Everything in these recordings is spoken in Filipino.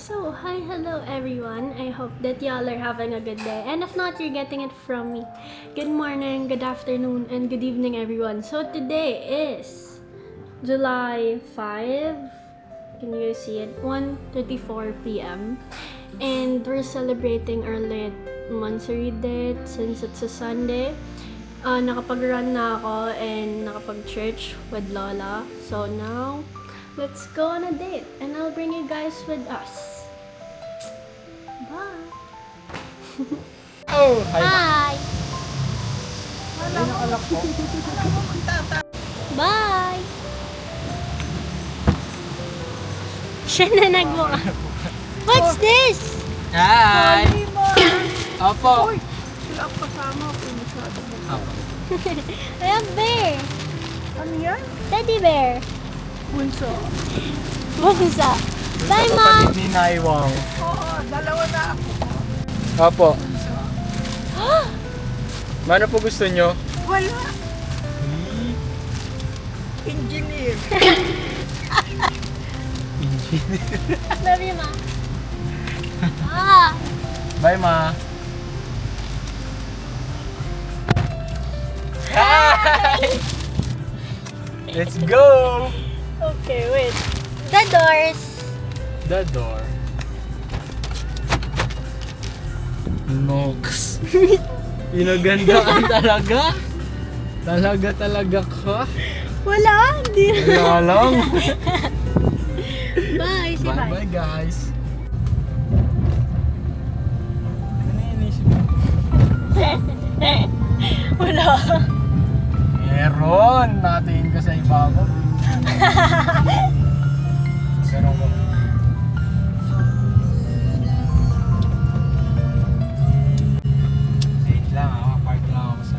So, hi, hello everyone. I hope that y'all are having a good day. And if not, you're getting it from me. Good morning, good afternoon, and good evening everyone. So, today is July 5. Can you see it? 1:34 p.m. And we're celebrating our late monthsary date since it's a Sunday. Nakapag-run na ako and nakapag-church with Lola. So now, let's go on a date and I'll bring you guys with us. Bye! Oh, hi. Hi! Ay, nakalak po. Bye! Siya na nagbuka. What's this? Hi! Opo. Sila ang kasama ko masyado mo. Opo. I have bear. Ano yan? Teddy bear. Bunso. Bunsa. Bye, Sa Mom! kapatid ni Naiwang. Oo, dalawa na ako. Opo. Ano po gusto nyo? Wala. Engineer. Love you, Ma. Ah! Bye, Ma. Hi! Let's go! Okay, wait. The doors. The door. Nox. Pinagandaan talaga. Talaga ka. Wala, hindi. Wala lang. Bye, say bye. Bye guys. Ano yung inisip mo? Wala. Meron! Natingin ka sa ibabaw. Pero mo. Wait lang ako. Park lang ako sa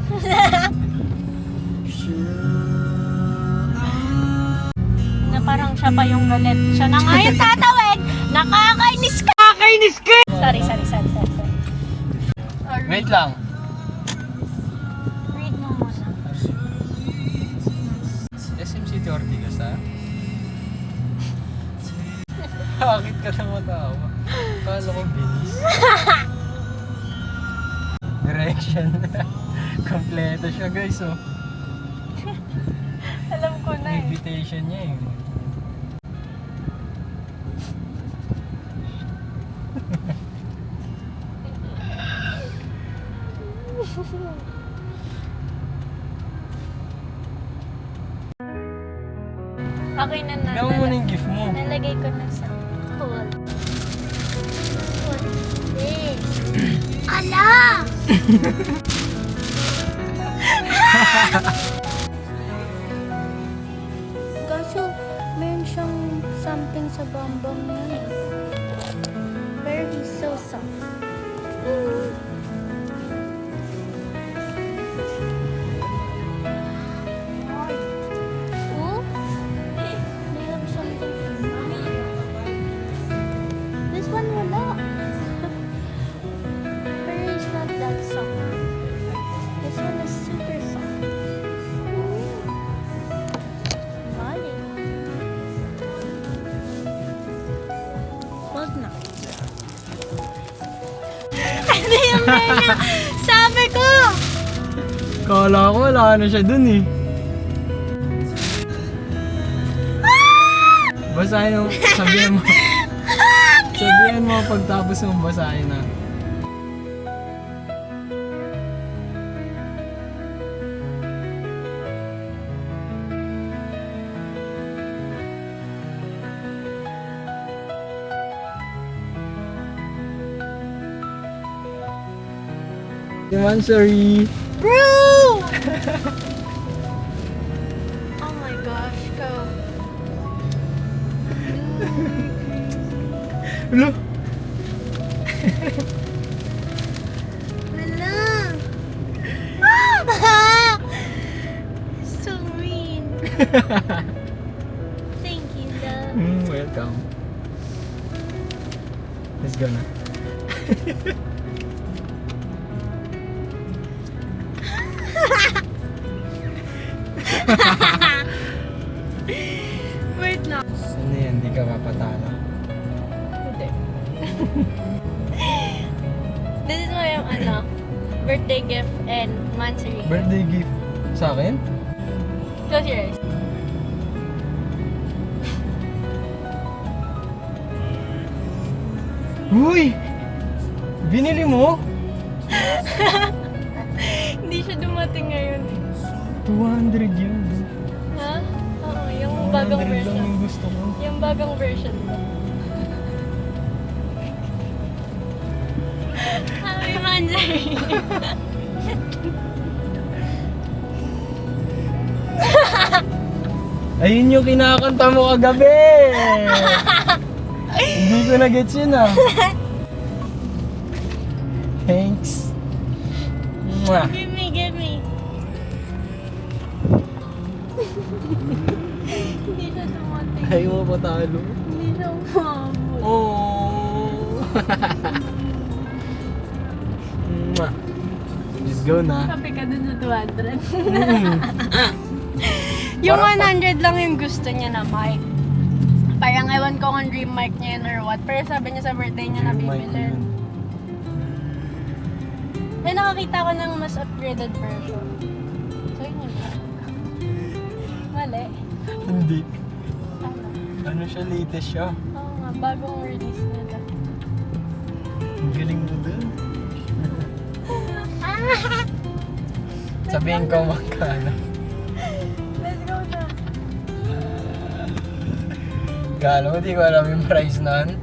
Na parang siya pa yung galit. Siya na nga yung tatawid. Nakakainis ka! Nakakainis ka! Sorry. Wait lang. Read mo muna. SM City Ortigas ha? Bakit ka namatawa? Kala ko bilis. Direction. Kompleto siya guys oh. Alam ko na eh. Invitation niya eh. Okay na na. Tignan mo muna yung gift mo. Nalagay ko na sa hole. What is this? Ala! Kaso, meron siyang something sa bambang niya. Very so soft. Oh? They have something for me. This one wala. Pero it's not that soft. This one is super soft. Bali. Wag na. Ano yung na? Sabi ko! Kala ko wala na siya dun eh. Basahin mo, sabihan mo. Sabihan mo pagtapos mong basahin na. Monthsary. Bro! Oh my gosh, go. Hello? Wala. Ah! So mean. Thank you, love. Welcome. Let's go na. Wait lang. Ano yan? Hindi ka mapatalo. Hindi. This is my birthday gift and monthsary. Birthday gift. Sa akin? Close your eyes. Uy! Binili mo? Hindi siya dumating ngayon. 200 yun. Ha? Oo, yung bagong 200 lang version. yung gusto ko. Yung bagong version mo. Happy monthsary. Ayun yung kinakanta mo kagabi! Hindi ko na-gets yun ah. Thanks. Mwah. Give me, give me. Hindi siya dumating. Ayaw mo patalo. Hindi siya umabot. Oh. Mwah. Let's go na. Kape ka dun sa 200. Mm. Yung Parang 100 lang yung gusto niya na mic. Parang ewan ko kung dream mic niya yun or what. Pero sabi niya sa birthday niya na Dream mic bibili. yun. Eh nakakita ko ng mas upgraded version. So yun yun. Mali. Hindi. Ano? Ano siya, latest siya. Oo nga, bagong release nila. Ang galing mo dun. Sabihin ko magkano. Let's go na. Gala mo, di ko alam yung price nun.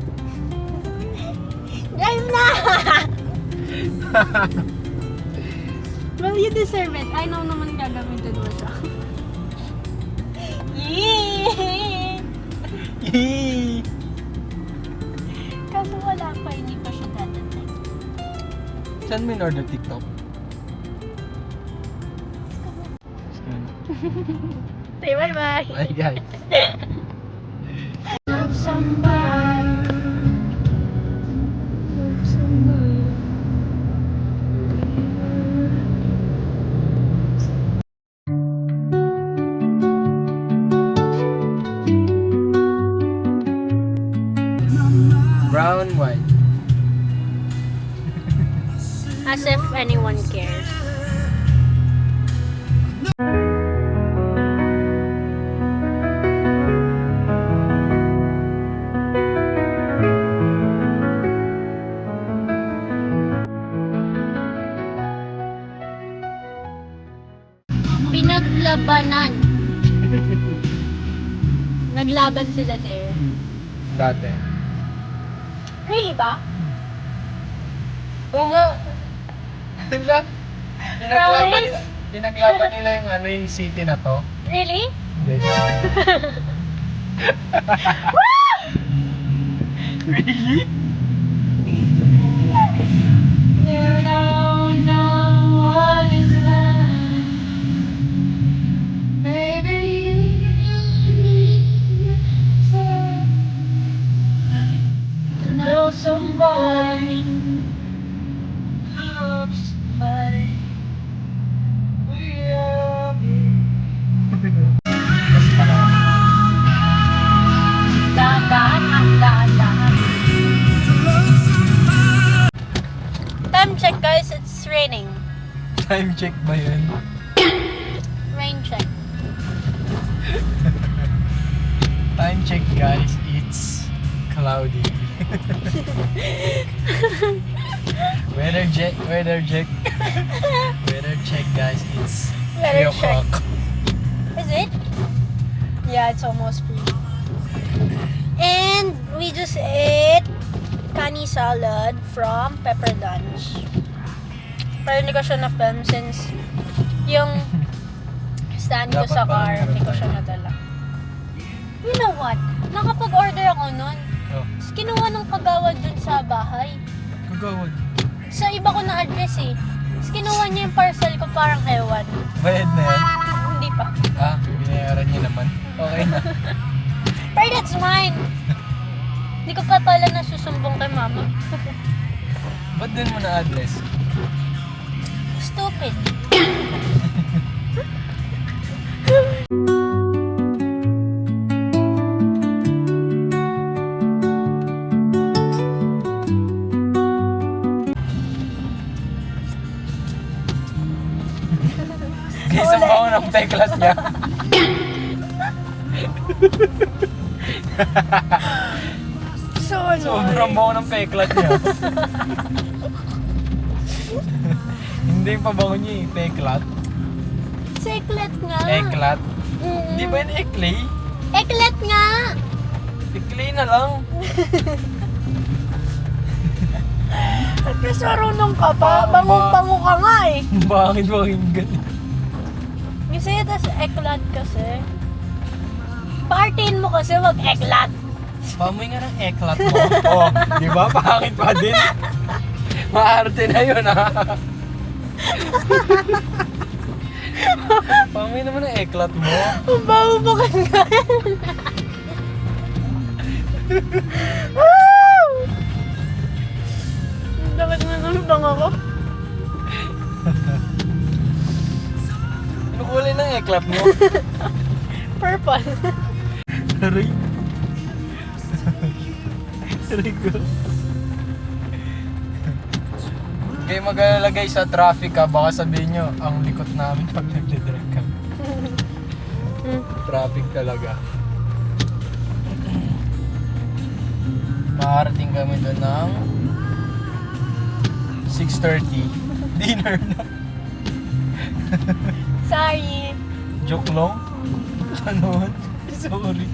Drive na! Well, you deserve it. I know naman gagamitin mo siya. Yee! Yee! Kaso wala pa, hindi pa siya dadating. Saan mo in-order TikTok? Say bye-bye! Bye guys. Brown, white. As if anyone cares. Pinaglabanan. Naglaban sila there. Dati. Really ba? Oo nga. Diba? Promise? Pinaglaban nila yung yung city na to. Really? Hindi. Really? You don't know what is love. Baby, to know somebody, love somebody. We are dahan. Time check guys, it's raining. Time check ba yun? Rain check. Time check guys, it's cloudy. Weather check guys, it's 3 Weather o'clock. Is it? Yeah, it's almost 3. And we just ate kani salad from Pepper Lunch. Pero hindi ko siya na-film since yung stand ko Dapat sa pala car, meron hindi ko tayo. siya nadala. You know what? Nakapag-order ako nun. Oh, Tapos kinuha ng kagawad dun sa bahay. kagawad. Sa iba ko na address eh. Tapos kinuha niya yung parcel ko parang ewan. Bayad na yan? Hindi pa. Ah, binayaran niya naman. Okay na. Pero that's mine. Hindi ko pa pala nasusumbong kay mama. Ba't din mo na address? Stupid. ng peklat niya. So, Sobrang bango ng peklat niya. Hindi yung pabango niya eh, peklat. Seklet nga. Eklat. Mm. Di ba yun eklay? Eklet nga. Eklay na lang. At least marunong ka pa. Bango-bango ka nga eh. Bakit pakinggan? Kasi tas eklat kasi. Partiin mo kasi wag eklat. Pamoy nga ng eklat mo. Oh, di ba? Pangit pa din. Maarte na yun, ha? Pamoy naman ng eklat mo. Ang bago pa ka. Dapat na nalubang ako. Ano kulay ng eklat mo? Purple. Aray. Aray ko. Kayo mag-alagay sa traffic ha, baka sabihin nyo, ang likot namin pag nagdadrive kami. Traffic talaga. Makarating kami doon ng 6:30. Dinner na. Sorry. Joke lang? Ano? Sorry.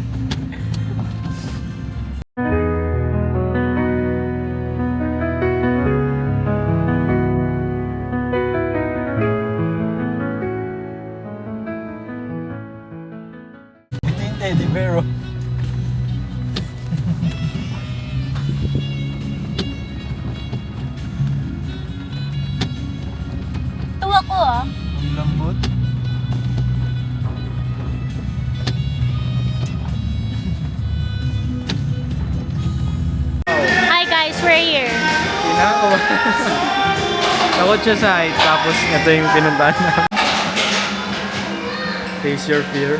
Ito yung teddy bear, oh. Tuwa ko ah. Ang lambot. Hi guys, we're here. Kinakawa. Takot siya sa height, tapos ito yung pinuntahan namin. Face your fear.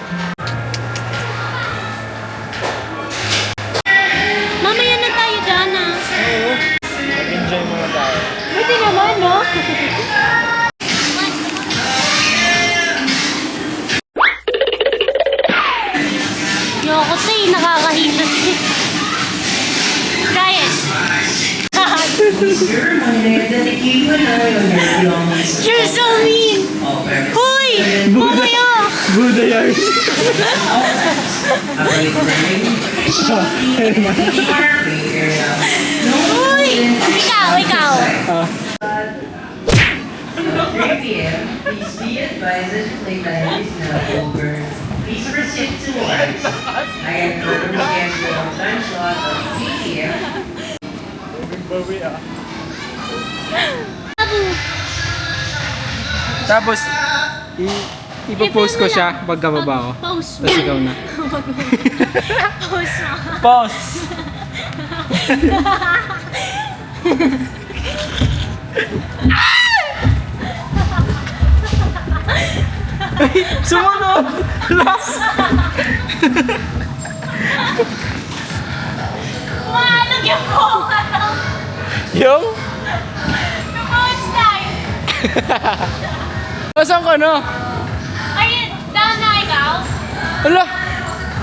Mamaya na tayo dyan ah. Oo. Mag-enjoy muna tayo. Buti naman no? Yoko tay, nakakahilo. Try it. You're so mean! Hoy! Bumaya! Buda yan. Hoy! Ikaw! 3 p.m. Please be advised that your playtime is now over. Please proceed to work. I am going to schedule a time slot of 3 p.m. Tapos, ipopost ko siya pagkababa ko. Post Tapos ikaw na. Post mo. Pause! Sumunod! Last! Ano yung buka to? Yung? Yung post time. Nasaan ka na? Ayun, down na ikaw? Hala!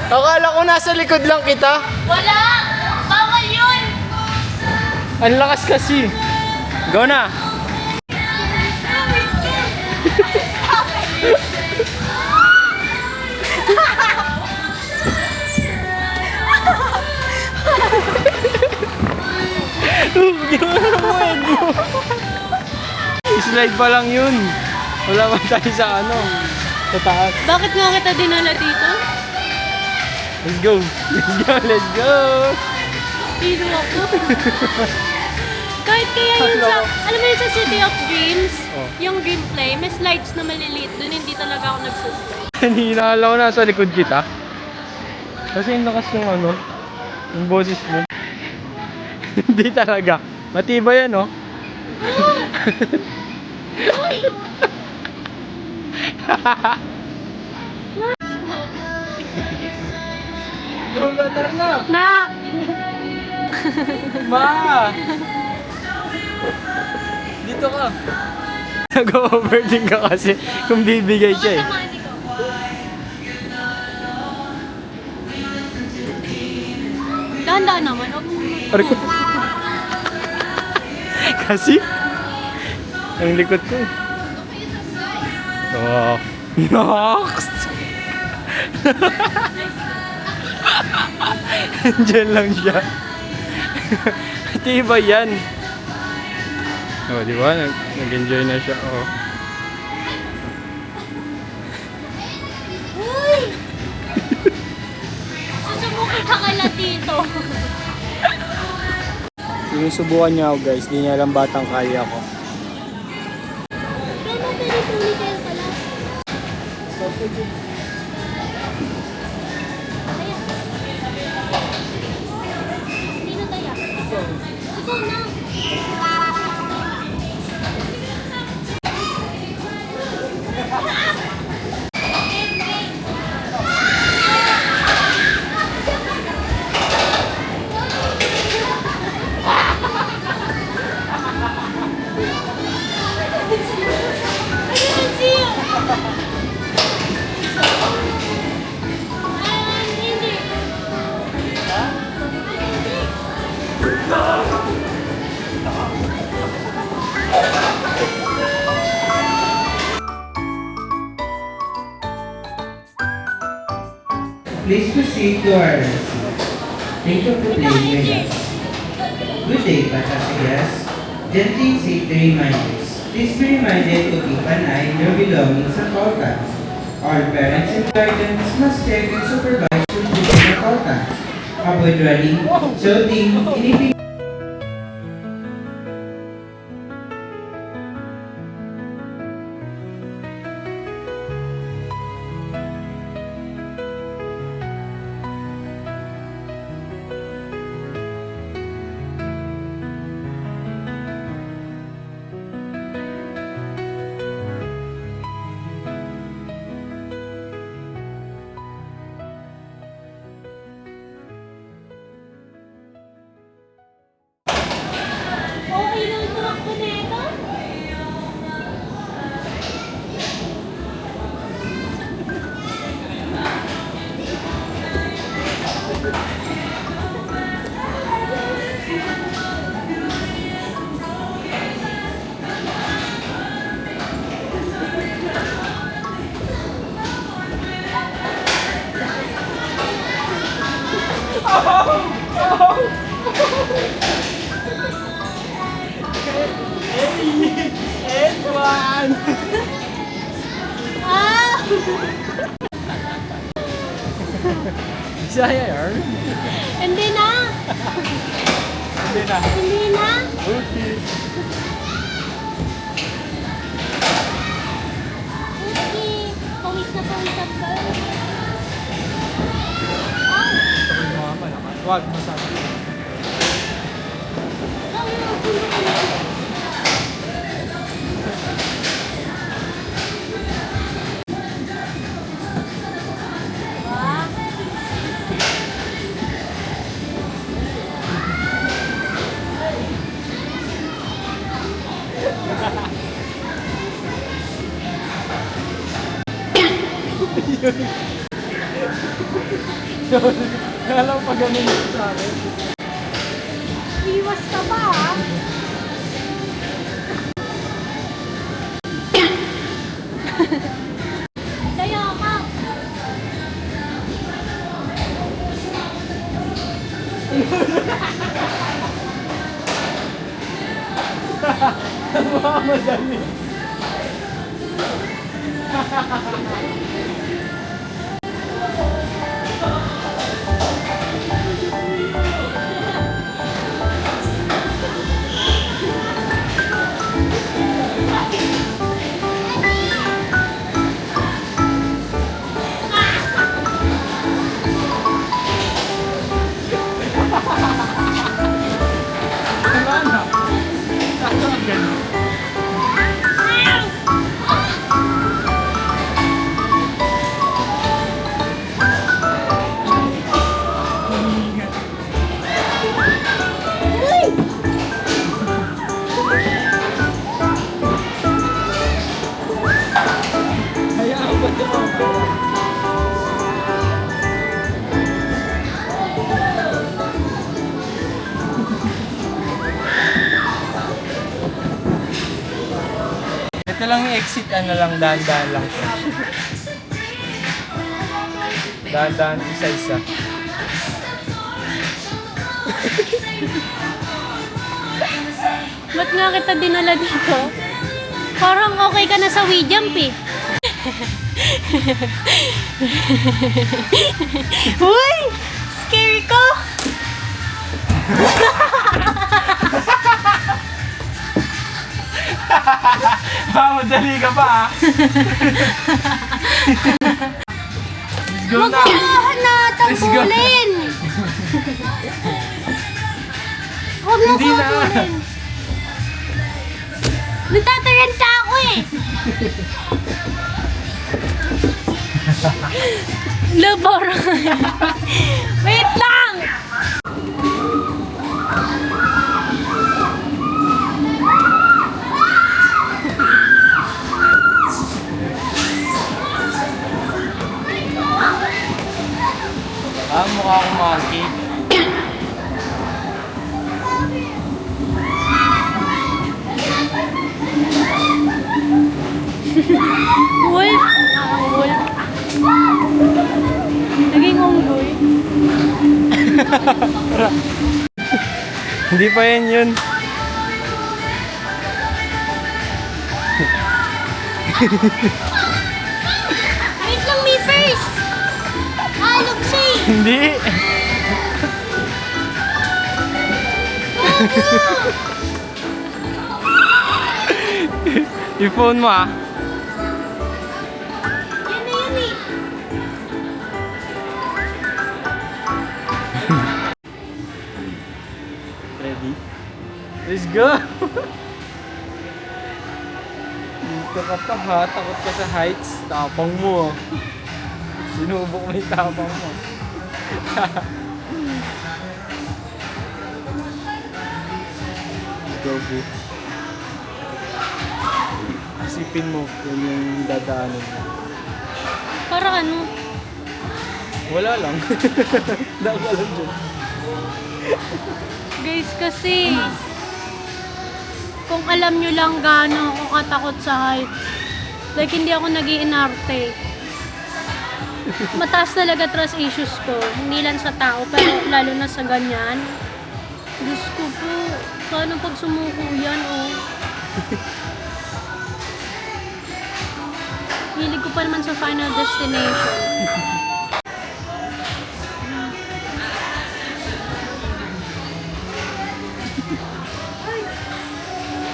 Akala ko nasa likod lang kita. Wala! Bawal yun! Ang lakas kasi. Go na! Slide pa lang yun. Wala man tayo sa ano. Sa taas. Bakit nga kita dinala dito? Let's go. Let's go. Let's go. Hilo ako. Kahit kaya yun sa, alam mo yun sa City of Dreams, yung gameplay, may slides na maliliit dun, hindi talaga ako nagsaslide. Kanina alam ko nasa likod kita. Kasi yung lakas ng ano, yung boses mo. Hindi talaga. Matibay yan, oh. Tara na! Na! Ma! Dito ka. Nag-overthink ka kasi kung bibigay siya eh. Samahan ikaw. Dahan-dahan naman. Huwag mo. Aray ko. Kasi, ang likod ko. Oh. Nox! Diyan lang siya. Tiba yan. Oh, di ba? Nag-enjoy na siya. Oh. Uy! Susubukan ka kala dito. Sinusubukan niya ako guys. Di niya alam batang kaya ko. Kaya mo pinituli kayo pala. Sino kaya? Ikaw na. Please proceed to our receipt. Thank you for playing with us. Good day, passengers. Gently and safety reminders. Please be reminded to keep an eye on your belongings at all times. All parents and guardians must check and supervise your children at all times. Avoid running, shouting, anything. Okay lang tumakbo na ito? Edwan! Ah! Bisaya yun? Hindi na! Hindi na. Hindi na! Okay. Okay. Pawis na pawis ang girl. Ah! Wag, masabi. Alam pa ganun sa akin. Iwas ka ba ah? Kaya ka. Madali. Dito lang yung exit, ano lang, dahan-dahan lang siya. Dahan-dahan, isa-isa. Ba't nga kita dinala dito? Parang okay ka na sa Wijamp eh. Uy! Scary ko! Madali ka pa ah. Let's go Huwag na. mo na Let's go. tambulin! Huwag mo Hindi na. tambulin! Natataranta ako eh! Labor! Wait lang! Ah, mukha akong monkey. Wolf? Wolf. Naging unggoy. Hindi pa yan yun. Wait lang, me first! Alog siya eh! Hindi. Yung phone mo ah. Yan na yan eh! Ready? Let's go! Dito ka pa ha, takot ka sa heights. Tapang mo ah. Sinubok mo yung tapang mo. Let's go, boo. Isipin mo, yun yung dadaanan mo. Para ano? Wala lang. Daan ka lang dyan. Guys, kasi kung alam nyo lang gaano ako katakot sa heights. Like, hindi ako nag-iinarte. Mataas talaga trust issues ko. Hindi lang sa tao, pero lalo na sa ganyan. Diyos ko po, paano pag sumuko yan, oh? Hilig ko pa naman sa Final Destination.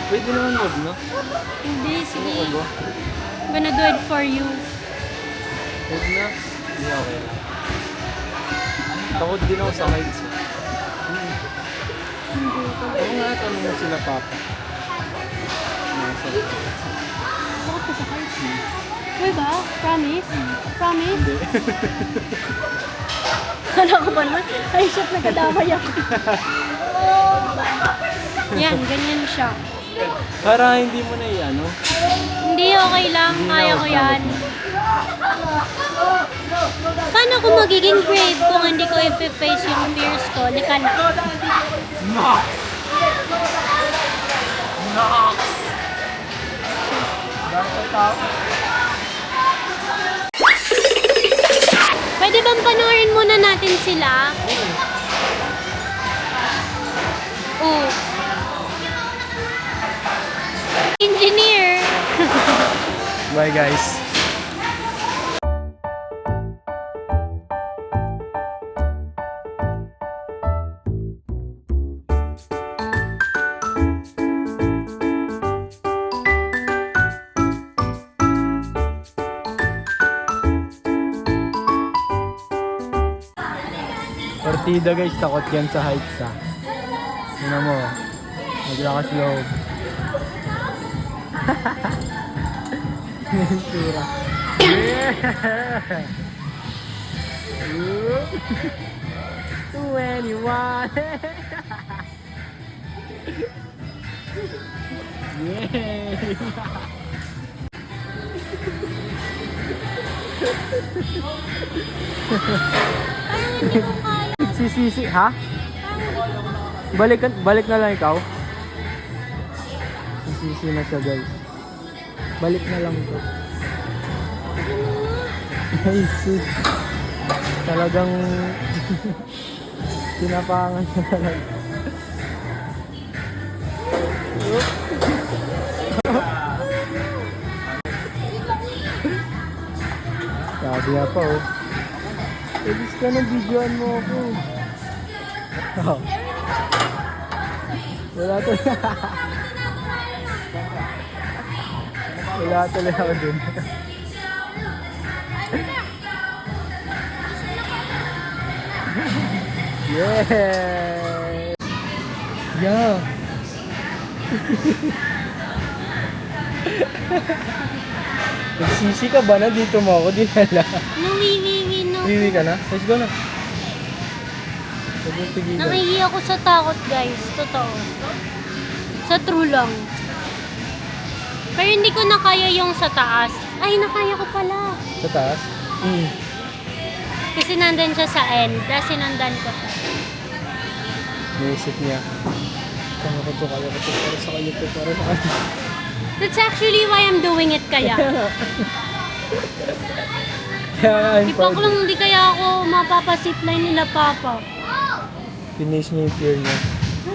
Pwede naman wag, no? Hindi, sige. Wag ba? I'm gonna do it for you. Wag na. Hindi okay lang. Takot din ako sa heights. Eh. Oo nga, tanong mo sila papa. Nasa Bakit ka sa heights? Uy ba? Promise? Promise? Hindi. Kala ko ba naman? Ay, shit, nagkadamay ako. Yan, ganyan siya. Para hindi mo na i-ano. Hindi, okay lang. Hindi Kaya na ko ako yan. Paano ako magiging brave kung hindi ko i-face yung fears ko? Lika na. Nox! Nox! Dapat tao. Pwede bang panoorin muna natin sila? Oh. Engineer! Bye guys. Partida guys, takot yan sa heights ha. Tingnan mo, maglakas loob. Sura. Yeah! 21! Yay! Sisisi, ha? Balik na lang ikaw. Sisisi na siya guys. Balik na lang to. Ay, sis. Talagang tinapangan niya talaga. Sabi nga pa oh. Ibig ka nang videoan mo ako. Oh. Wala to. Wala tuloy ako dun. Yeah! Yeah! Nagsisi ka ba na dito mo ako? Di nala. No, no. Wiwi ka na? Let's go na. Sabi tigilan. Nakihi ako sa takot, guys. Totoo. Sa true lang. Pero hindi ko na kaya yung sa taas. Ay, nakaya ko pala. Sa taas? Hmm. Kasi nandun siya sa end. Tapos sinundan ko siya. Naisip niya. Kaya ko to. Para sa kanya to. Para sa kanya. That's actually why I'm doing it kaya. Kaya I'm Ipak proud. lang, hindi kaya ako mapapasipline nila papa. Finish niya yung fear niya.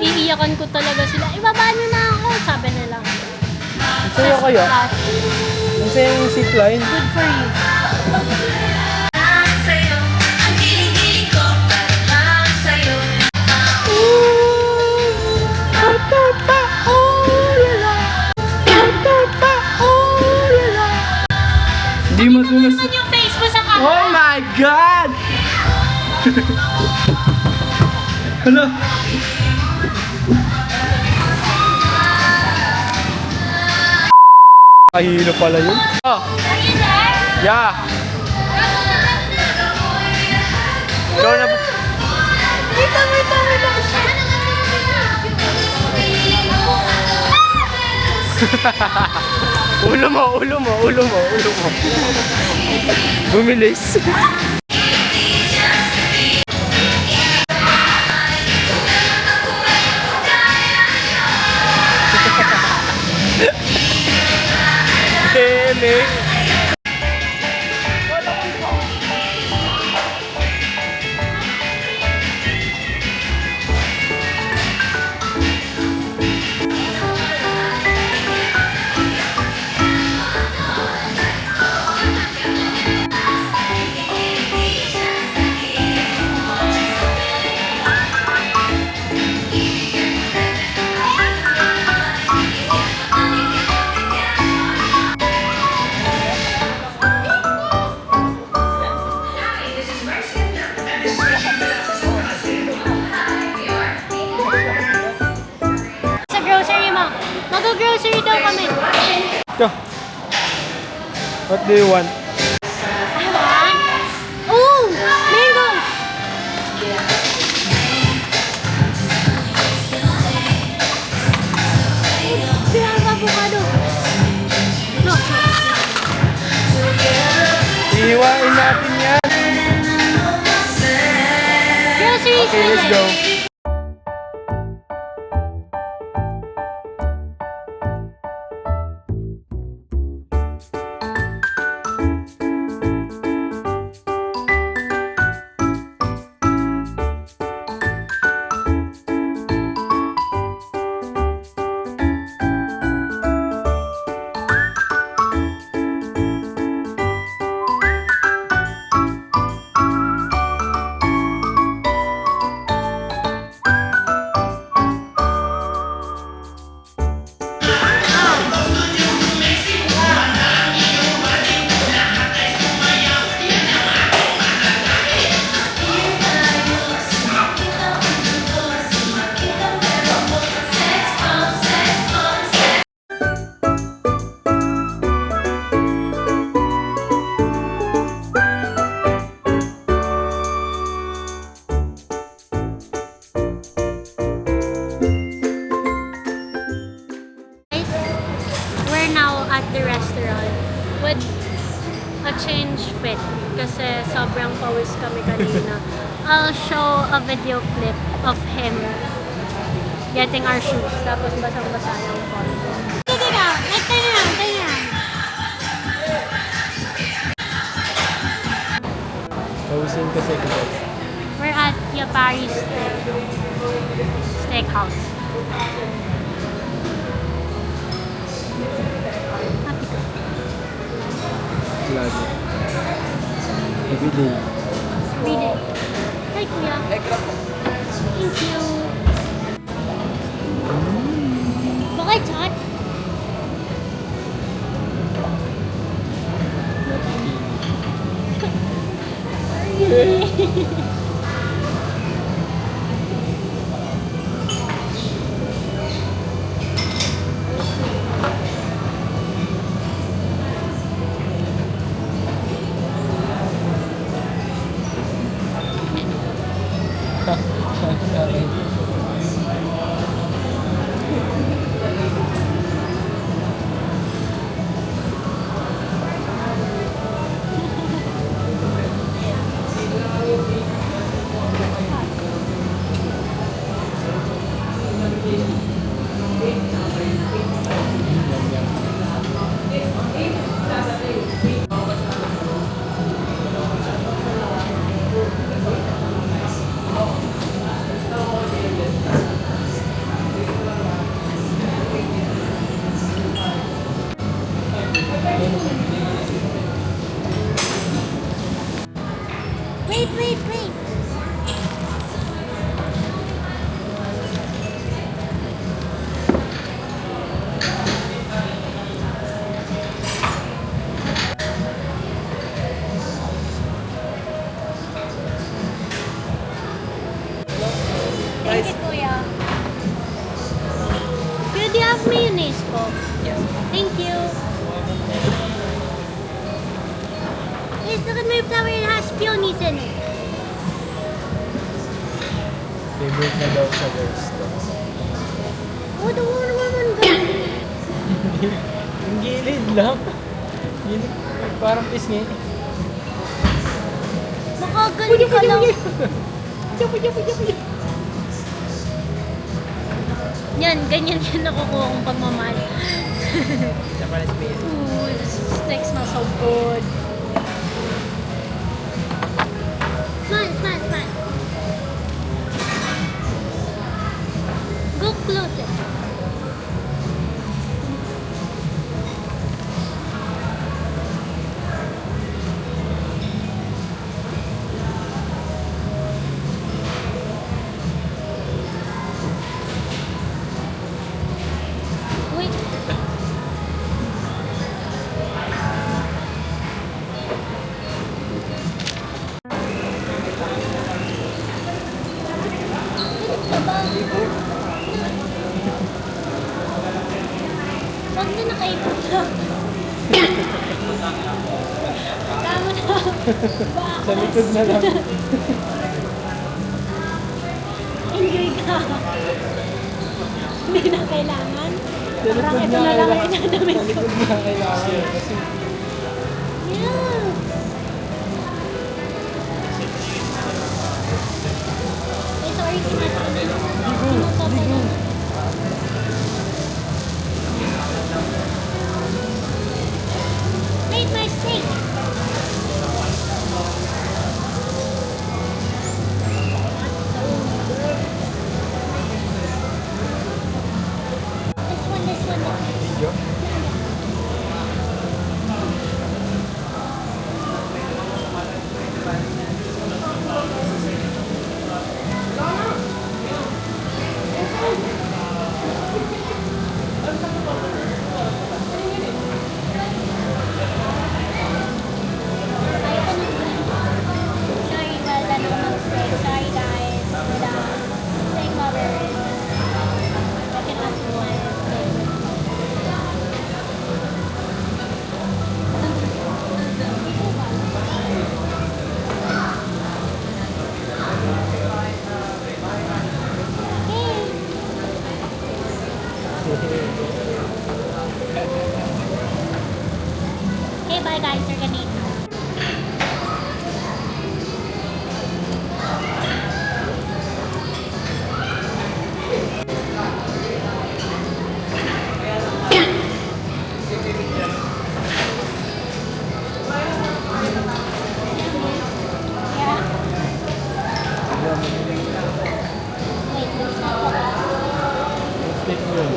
Iiyakan ko talaga sila. Ibaba niyo na ako, sabi nila. Ang saya kaya? Ang saya yung zipline. Good for you. Hindi madulas. Ano yung face mo sa camera? Oh my God! Hala! Kahilo pala yun. Oh, Are you there? yeah! Ikaw na... Wait lang. Ulo mo. Bumilis. Heme. Sa grocery mo. Mag-grocery daw kami. Ito. What do you want? Oh! Mangoes! Kaya avocado. No. Ihiwain natin yan. Groceries Okay, let's go. We're now at the restaurant with a change fit kasi sobrang pawis kami kanina. I'll show a video clip of him getting our shoes tapos basang-basa yung phone. Ito na! Pausin kasi ito guys. We're at Paris Steakhouse. Happy ka? Lagi. Everyday. Read it. Hi, Kuya. Thank you. Baka chat? Wait, wait, wait. Thank you, Kuya. Kuya, do you have mayonnaise po? Yes. Thank you. Guys, look at my flower. It has peonies in it. Favorite na daw siya guys. Oh, the one woman girl. Yung gilid lang. Gilid. Parang pisngi. Makagaling ka lang. Yan, ganyan yan nakukuha kong pagmamahal. Japanese beer. Ooh, this steak smells so good. Smile, smile, smile. Go closer. Wait. Huwag na nakaipot lang. Tama na. Sa likod na lang. Enjoy ka. Hindi na kailangan. Sa likod Parang ito na na lang ang kailangan. inanamit Sa ko. likod na kailangan. Kasi Yeah. Eh, sorry, sinasama na. Wait, my steak. This one. video. Sorry, wala na mag-steak. Sorry, guys. Wala. Steak lovers. I cannot do one steak. Okay, bye guys. You're gonna eat now. Yeah. mistake mo yun.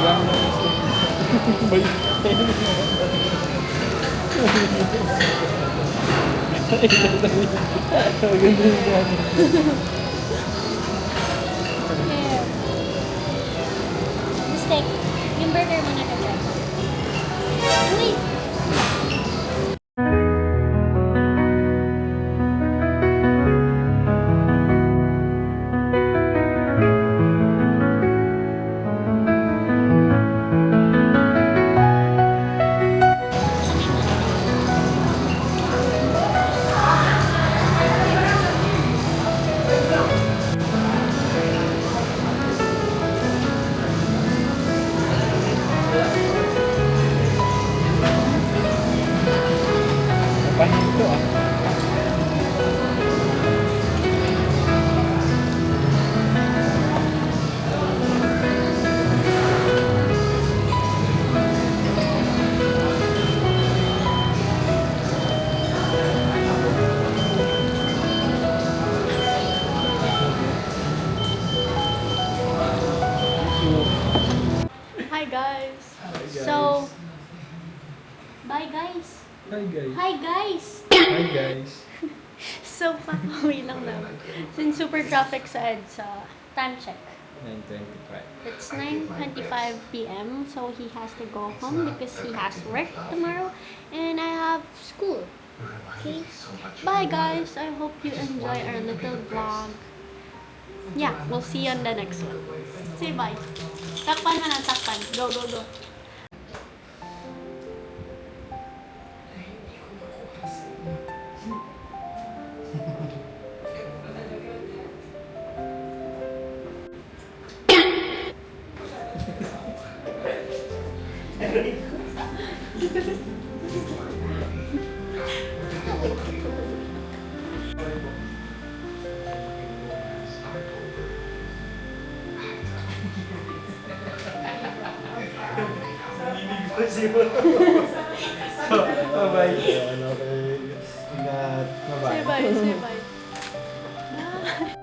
Yan mo mistake. Maganda yung gano'n. Here. Mistake. Yung burger mo na kagad. Wait! Pahinto ah. Hi guys! So, bye guys! Hi guys. Hi guys! Hi guys. So, papauwi lang naman. Since super traffic sa EDSA, time check. 9:25. It's 9:25 p.m. So he has to go home because he has work tomorrow and I have school. Okay? Bye guys! I hope you enjoy our little vlog. Yeah, we'll see you on the next one. Say bye. Takpan mo na, takpan. Go, go, go. Bye-bye. Say bye, say bye.